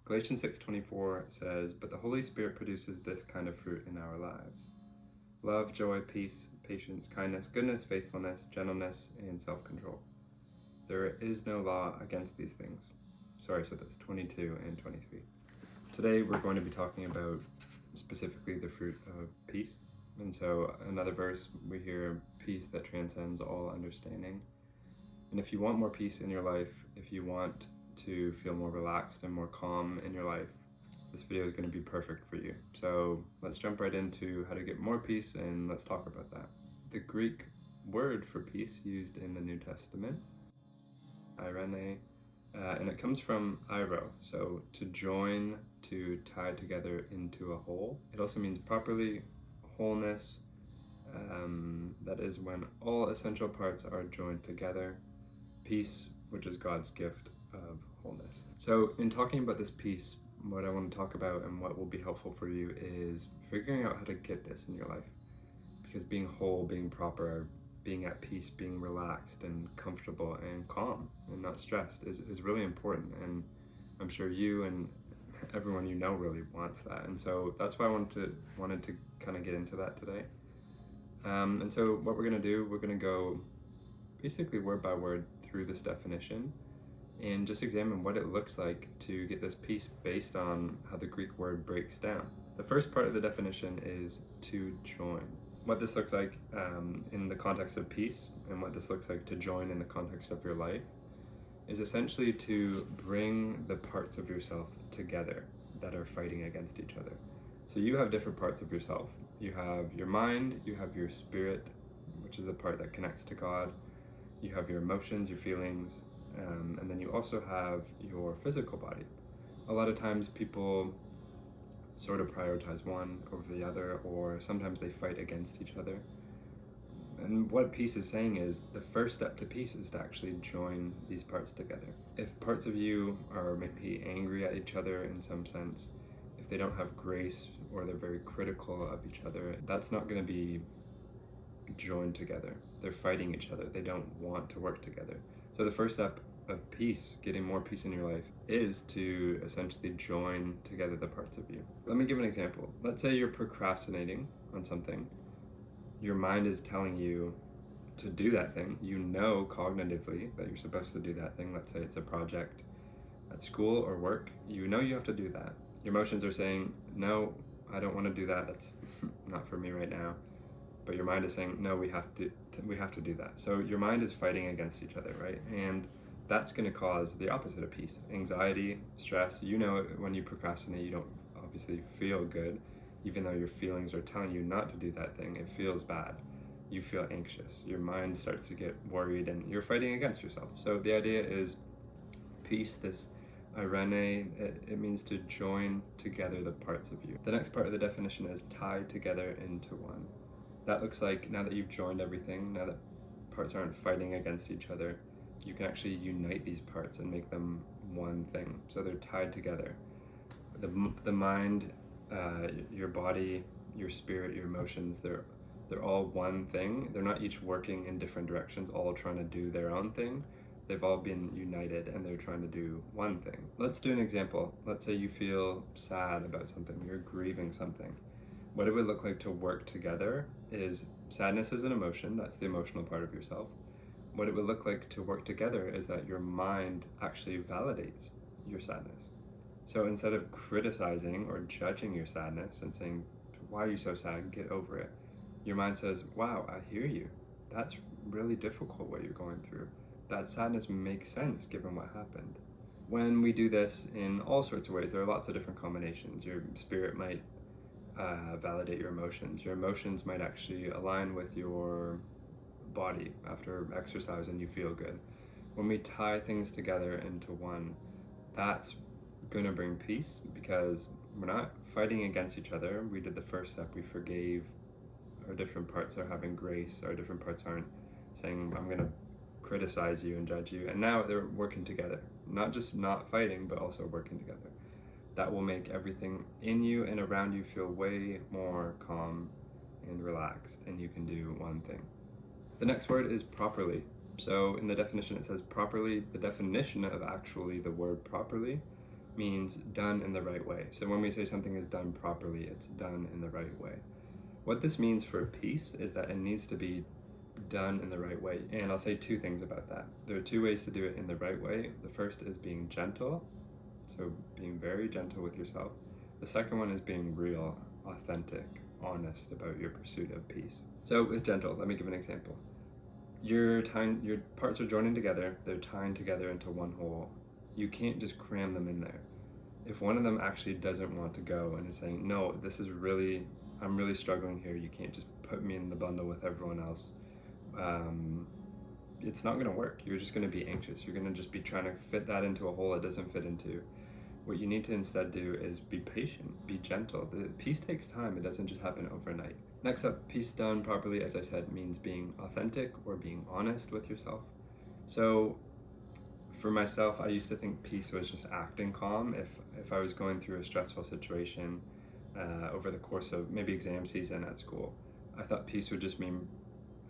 Galatians 6:24 says, "But the Holy Spirit produces this kind of fruit in our lives: love, joy, peace, patience, kindness, goodness, faithfulness, gentleness, and self-control. There is no law against these things." Sorry, so that's 22 and 23. Today we're going to be talking about specifically the fruit of peace. And so another verse, we hear peace that transcends all understanding. And if you want more peace in your life, if you want to feel more relaxed and more calm in your life, this video is going to be perfect for you. So let's jump right into how to get more peace, and let's talk about that. The Greek word for peace used in the New Testament, irene, and it comes from eiro, so to join, to tie together into a whole. It also means properly, wholeness, that is when all essential parts are joined together. Peace, which is God's gift of wholeness. So in talking about this peace, what I want to talk about and what will be helpful for you is figuring out how to get this in your life. Because being whole, being proper, being at peace, being relaxed and comfortable and calm and not stressed is really important. And I'm sure you and everyone you know really wants that. And so that's why I wanted to kind of get into that today. And so what we're going to do, we're going to go basically word by word through this definition and just examine what it looks like to get this peace based on how the Greek word breaks down. The first part of the definition is to join. What this looks like in the context of peace, and what this looks like to join in the context of your life, is essentially to bring the parts of yourself together that are fighting against each other. So you have different parts of yourself. You have your mind, you have your spirit, which is the part that connects to God. You have your emotions, your feelings, and then you also have your physical body. A lot of times people sort of prioritize one over the other, or sometimes they fight against each other. And what peace is saying is the first step to peace is to actually join these parts together. If parts of you are maybe angry at each other in some sense, if they don't have grace or they're very critical of each other, that's not going to be joined together. They're fighting each other. They don't want to work together. So the first step of peace, getting more peace in your life, is to essentially join together the parts of you. Let me give an example. Let's say you're procrastinating on something. Your mind is telling you to do that thing. You know cognitively that you're supposed to do that thing. Let's say it's a project at school or work. You know you have to do that. Your emotions are saying, no, I don't want to do that. That's not for me right now. But your mind is saying, no, we have to do that. So your mind is fighting against each other, right? And that's going to cause the opposite of peace: anxiety, stress. You know, when you procrastinate, you don't obviously feel good, even though your feelings are telling you not to do that thing. It feels bad. You feel anxious. Your mind starts to get worried, and you're fighting against yourself. So the idea is peace, this irene, it means to join together the parts of you. The next part of the definition is tie together into one. That looks like, now that you've joined everything, now that parts aren't fighting against each other, you can actually unite these parts and make them one thing. So they're tied together. The mind, your body, your spirit, your emotions, they're all one thing. They're not each working in different directions, all trying to do their own thing. They've all been united and they're trying to do one thing. Let's do an example. Let's say you feel sad about something, you're grieving something. What it would look like to work together is, sadness is an emotion, that's the emotional part of yourself. What it would look like to work together is that your mind actually validates your sadness. So instead of criticizing or judging your sadness and saying, why are you so sad, get over it, your mind says, wow, I hear you. That's really difficult what you're going through. That sadness makes sense given what happened. When we do this in all sorts of ways, there are lots of different combinations. Your spirit might validate your emotions. Your emotions might actually align with your body after exercise and you feel good. When we tie things together into one, that's gonna bring peace because we're not fighting against each other. We did the first step, we forgave. Our different parts are having grace. Our different parts aren't saying, I'm gonna criticize you and judge you. And now they're working together, not just not fighting, but also working together. That will make everything in you and around you feel way more calm and relaxed, and you can do one thing. The next word is properly. So in the definition it says properly. The definition of actually the word properly means done in the right way. So when we say something is done properly, it's done in the right way. What this means for peace is that it needs to be done in the right way. And I'll say two things about that. There are two ways to do it in the right way. The first is being gentle, so being very gentle with yourself. The second one is being real, authentic, honest about your pursuit of peace. So with gentle, let me give an example. Your parts are joining together, they're tying together into one whole. You can't just cram them in there. If one of them actually doesn't want to go and is saying, no, I'm really struggling here, you can't just put me in the bundle with everyone else, it's not going to work. You're just going to be anxious. You're going to just be trying to fit that into a hole it doesn't fit into. What you need to instead do is be patient, be gentle. The peace takes time. It doesn't just happen overnight. Next up, peace done properly, as I said, means being authentic or being honest with yourself. So for myself, I used to think peace was just acting calm. If I was going through a stressful situation over the course of maybe exam season at school, I thought peace would just mean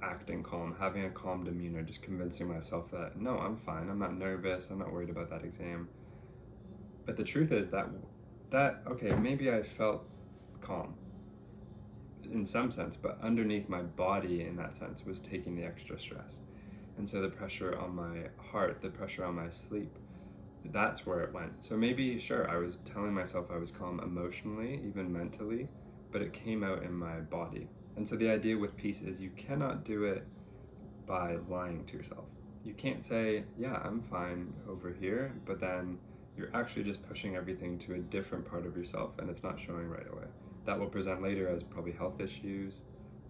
acting calm, having a calm demeanor, just convincing myself that, no, I'm fine, I'm not nervous, I'm not worried about that exam. But the truth is that okay, maybe I felt calm in some sense, but underneath my body in that sense was taking the extra stress. And so the pressure on my heart, the pressure on my sleep, that's where it went. So maybe, sure, I was telling myself I was calm emotionally, even mentally, but it came out in my body. And so the idea with peace is you cannot do it by lying to yourself. You can't say, yeah, I'm fine over here, but then you're actually just pushing everything to a different part of yourself and it's not showing right away. That will present later as probably health issues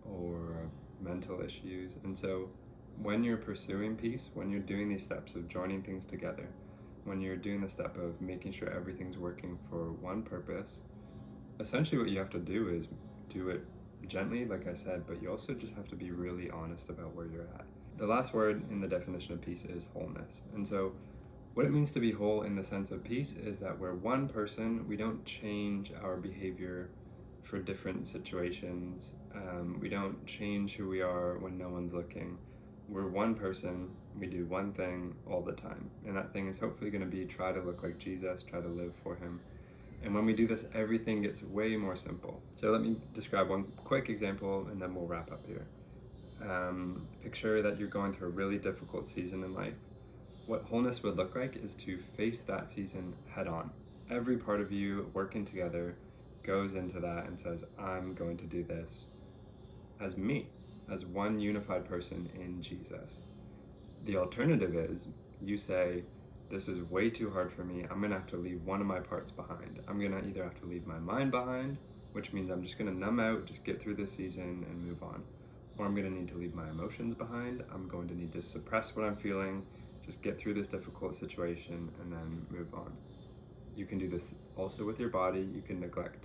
or mental issues. And so when you're pursuing peace, when you're doing these steps of joining things together, when you're doing the step of making sure everything's working for one purpose, essentially what you have to do is do it gently, like I said, but you also just have to be really honest about where you're at. The last word in the definition of peace is wholeness. And so what it means to be whole in the sense of peace is that we're one person. We don't change our behavior for different situations. We don't change who we are when no one's looking. We're one person. We do one thing all the time. And that thing is hopefully going to be try to look like Jesus, try to live for him. And when we do this, everything gets way more simple. So let me describe one quick example and then we'll wrap up here. Picture that you're going through a really difficult season in life. What wholeness would look like is to face that season head on. Every part of you working together goes into that and says, I'm going to do this as me, as one unified person in Jesus. The alternative is you say, this is way too hard for me. I'm going to have to leave one of my parts behind. I'm going to either have to leave my mind behind, which means I'm just going to numb out, just get through this season and move on. Or I'm going to need to leave my emotions behind. I'm going to need to suppress what I'm feeling, just get through this difficult situation and then move on. You can do this also with your body. You can neglect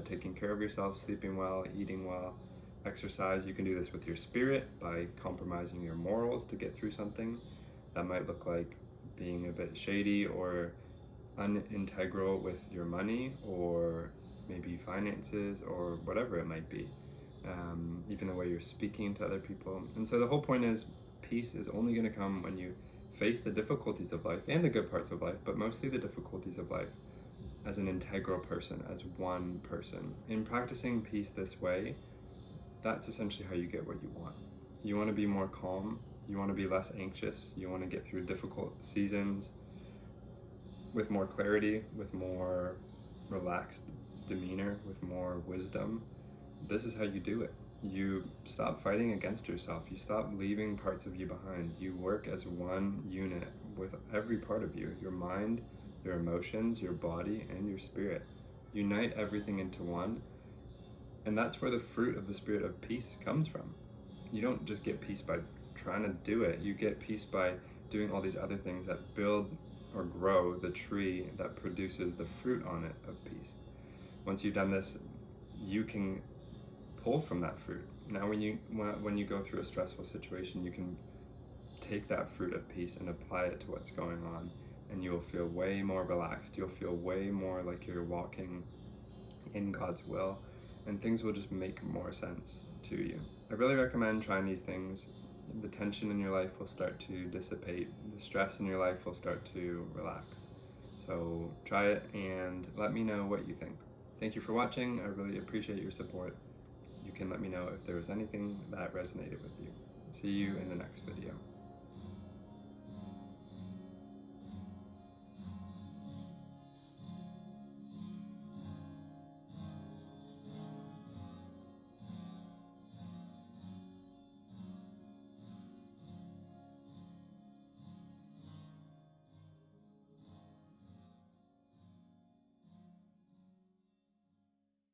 taking care of yourself, sleeping well, eating well, exercise. You can do this with your spirit by compromising your morals to get through something. That might look like being a bit shady or unintegral with your money or maybe finances or whatever it might be, even the way you're speaking to other people. And so the whole point is peace is only going to come when you face the difficulties of life and the good parts of life, but mostly the difficulties of life as an integral person, as one person. In practicing peace this way, that's essentially how you get what you want. You want to be more calm. You want to be less anxious. You want to get through difficult seasons with more clarity, with more relaxed demeanor, with more wisdom. This is how you do it. You stop fighting against yourself. You stop leaving parts of you behind. You work as one unit with every part of you, your mind, your emotions, your body, and your spirit. Unite everything into one. And that's where the fruit of the spirit of peace comes from. You don't just get peace by trying to do it. You get peace by doing all these other things that build or grow the tree that produces the fruit on it of peace. Once you've done this, you can pull from that fruit. Now when you go through a stressful situation, you can take that fruit of peace and apply it to what's going on, and you'll feel way more relaxed. You'll feel way more like you're walking in God's will, and things will just make more sense to you. I really recommend trying these things. The tension in your life will start to dissipate. The stress in your life will start to relax. So try it and let me know what you think. Thank you for watching. I really appreciate your support. You can let me know if there was anything that resonated with you. See you in the next video.